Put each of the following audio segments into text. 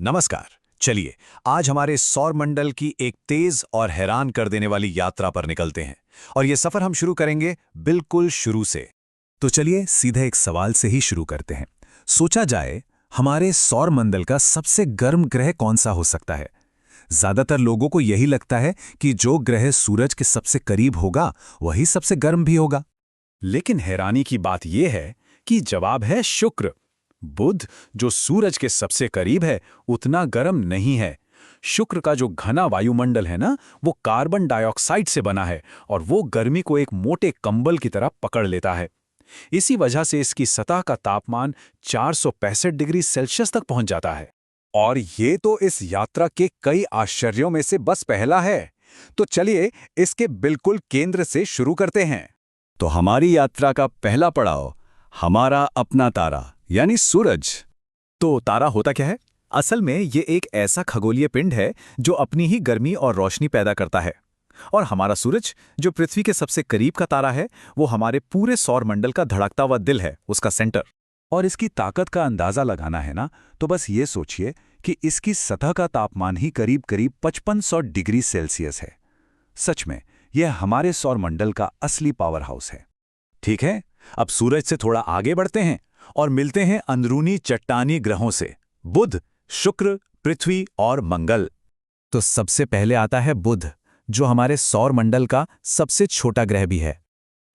नमस्कार। चलिए आज हमारे सौर मंडल की एक तेज और हैरान कर देने वाली यात्रा पर निकलते हैं और ये सफर हम शुरू करेंगे बिल्कुल शुरू से। तो चलिए सीधे एक सवाल से ही शुरू करते हैं। सोचा जाए हमारे सौर मंडल का सबसे गर्म ग्रह कौन सा हो सकता है? ज्यादातर लोगों को यही लगता है कि जो ग्रह सूरज के सबसे करीब होगा वही सबसे गर्म भी होगा। लेकिन हैरानी की बात यह है कि जवाब है शुक्र। बुध जो सूरज के सबसे करीब है उतना गर्म नहीं है। शुक्र का जो घना वायुमंडल है ना, वो कार्बन डाइऑक्साइड से बना है और वो गर्मी को एक मोटे कंबल की तरह पकड़ लेता है। इसी वजह से इसकी सतह का तापमान 465 डिग्री सेल्सियस तक पहुंच जाता है। और ये तो इस यात्रा के कई आश्चर्यों में से बस पहला है। तो चलिए इसके बिल्कुल केंद्र से शुरू करते हैं। तो हमारी यात्रा का पहला पड़ाव हमारा अपना तारा यानी सूरज। तो तारा होता क्या है? असल में ये एक ऐसा खगोलीय पिंड है जो अपनी ही गर्मी और रोशनी पैदा करता है। और हमारा सूरज जो पृथ्वी के सबसे करीब का तारा है, वो हमारे पूरे सौर मंडल का धड़कता हुआ दिल है, उसका सेंटर। और इसकी ताकत का अंदाजा लगाना है ना, तो बस ये सोचिए कि इसकी सतह का तापमान ही करीब करीब 5500 डिग्री सेल्सियस है। सच में यह हमारे सौर मंडल का असली पावर हाउस है। ठीक है, अब सूरज से थोड़ा आगे बढ़ते हैं और मिलते हैं अंदरूनी चट्टानी ग्रहों से, बुध, शुक्र, पृथ्वी और मंगल। तो सबसे पहले आता है बुध, जो हमारे सौर मंडल का सबसे छोटा ग्रह भी है।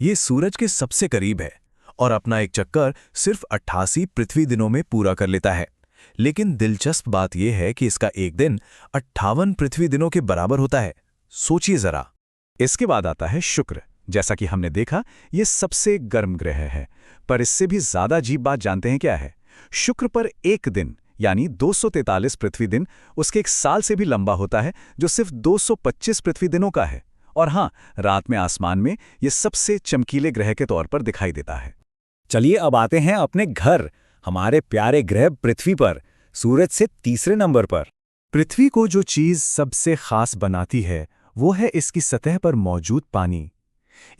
ये सूरज के सबसे करीब है और अपना एक चक्कर सिर्फ 88 पृथ्वी दिनों में पूरा कर लेता है। लेकिन दिलचस्प बात यह है कि इसका एक दिन 58 पृथ्वी दिनों के बराबर होता है। सोचिए जरा। इसके बाद आता है शुक्र। जैसा कि हमने देखा, ये सबसे गर्म ग्रह है, पर इससे भी ज्यादा अजीब बात जानते हैं क्या है? शुक्र पर एक दिन यानी 243 पृथ्वी दिन उसके एक साल से भी लंबा होता है, जो सिर्फ 225 पृथ्वी दिनों का है। और हाँ, रात में आसमान में ये सबसे चमकीले ग्रह के तौर पर दिखाई देता है। चलिए अब आते हैं अपने घर, हमारे प्यारे ग्रह पृथ्वी पर, सूरज से तीसरे नंबर पर। पृथ्वी को जो चीज सबसे खास बनाती है वो है इसकी सतह पर मौजूद पानी।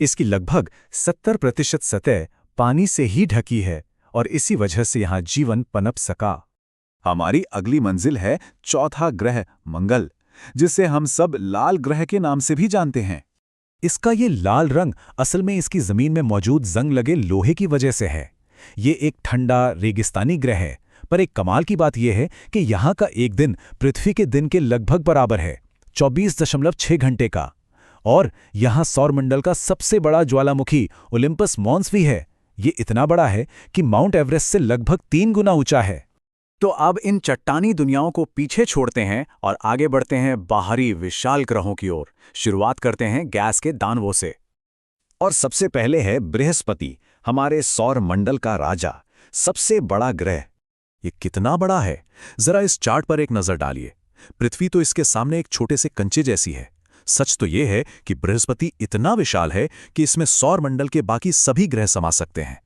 इसकी लगभग 70% सतह पानी से ही ढकी है और इसी वजह से यहां जीवन पनप सका। हमारी अगली मंजिल है चौथा ग्रह मंगल, जिसे हम सब लाल ग्रह के नाम से भी जानते हैं। इसका ये लाल रंग असल में इसकी जमीन में मौजूद जंग लगे लोहे की वजह से है। ये एक ठंडा रेगिस्तानी ग्रह है, पर एक कमाल की बात यह है कि यहाँ का एक दिन पृथ्वी के दिन के लगभग बराबर है, 24.6 घंटे का। और यहाँ सौरमंडल का सबसे बड़ा ज्वालामुखी ओलिम्पस मॉन्स भी है। ये इतना बड़ा है कि माउंट एवरेस्ट से लगभग 3 गुना ऊंचा है। तो अब इन चट्टानी दुनियाओं को पीछे छोड़ते हैं और आगे बढ़ते हैं बाहरी विशाल ग्रहों की ओर। शुरुआत करते हैं गैस के दानवों से। और सबसे पहले है बृहस्पति, हमारे सौर मंडल का राजा, सबसे बड़ा ग्रह। ये कितना बड़ा है, जरा इस चार्ट पर एक नजर डालिए। पृथ्वी तो इसके सामने एक छोटे से कंचे जैसी है। सच तो यह है कि बृहस्पति इतना विशाल है कि इसमें सौर मंडल के बाकी सभी ग्रह समा सकते हैं।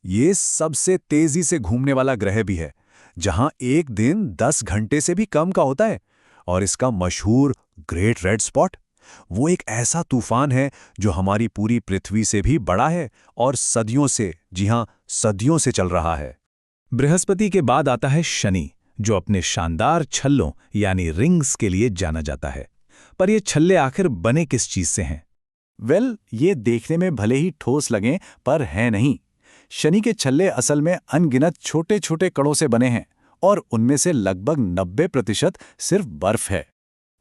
ये सबसे तेजी से घूमने वाला ग्रह भी है, जहां एक दिन 10 घंटे से भी कम का होता है। और इसका मशहूर ग्रेट रेड स्पॉट, वो एक ऐसा तूफान है जो हमारी पूरी पृथ्वी से भी बड़ा है और सदियों से, जी हां, सदियों से चल रहा है। बृहस्पति के बाद आता है शनि, जो अपने शानदार छल्लों यानी रिंग्स के लिए जाना जाता है। पर ये छल्ले आखिर बने किस चीज से हैं? ये देखने में भले ही ठोस लगें, पर हैं नहीं। शनि के छल्ले असल में अनगिनत छोटे छोटे कणों से बने हैं और उनमें से लगभग 90% सिर्फ बर्फ है।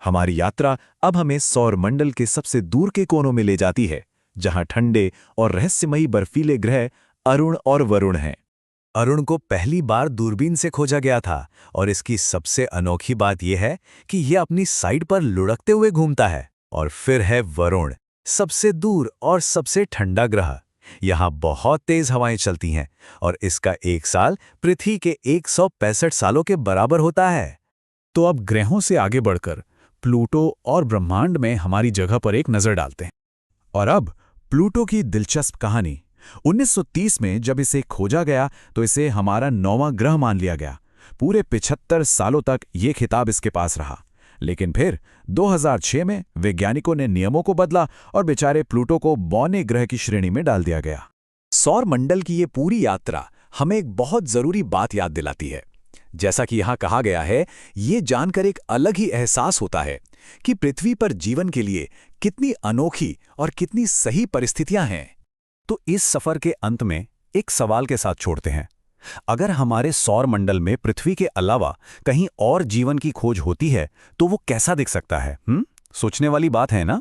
हमारी यात्रा अब हमें सौर मंडल के सबसे दूर के कोनों में ले जाती है, जहां ठंडे और रहस्यमयी बर्फीले ग्रह अरुण और वरुण हैं। अरुण को पहली बार दूरबीन से खोजा गया था और इसकी सबसे अनोखी बात यह है कि यह अपनी साइड पर लुढ़कते हुए घूमता है। और फिर है वरुण, सबसे दूर और सबसे ठंडा ग्रह। यहाँ बहुत तेज हवाएं चलती हैं और इसका एक साल पृथ्वी के 165 सालों के बराबर होता है। तो अब ग्रहों से आगे बढ़कर प्लूटो और ब्रह्मांड में हमारी जगह पर एक नजर डालते हैं। और अब प्लूटो की दिलचस्प कहानी। 1930 में जब इसे खोजा गया तो इसे हमारा 9वां ग्रह मान लिया गया। पूरे 75 सालों तक ये खिताब इसके पास रहा। लेकिन फिर 2006 में वैज्ञानिकों ने नियमों को बदला और बेचारे प्लूटो को बौने ग्रह की श्रेणी में डाल दिया गया। सौर मंडल की ये पूरी यात्रा हमें एक बहुत जरूरी बात याद दिलाती है। जैसा कि यहाँ कहा गया है, ये जानकर एक अलग ही एहसास होता है कि पृथ्वी पर जीवन के लिए कितनी अनोखी और कितनी सही परिस्थितियां हैं। तो इस सफर के अंत में एक सवाल के साथ छोड़ते हैं। अगर हमारे सौर मंडल में पृथ्वी के अलावा कहीं और जीवन की खोज होती है तो वो कैसा दिख सकता है? सोचने वाली बात है ना।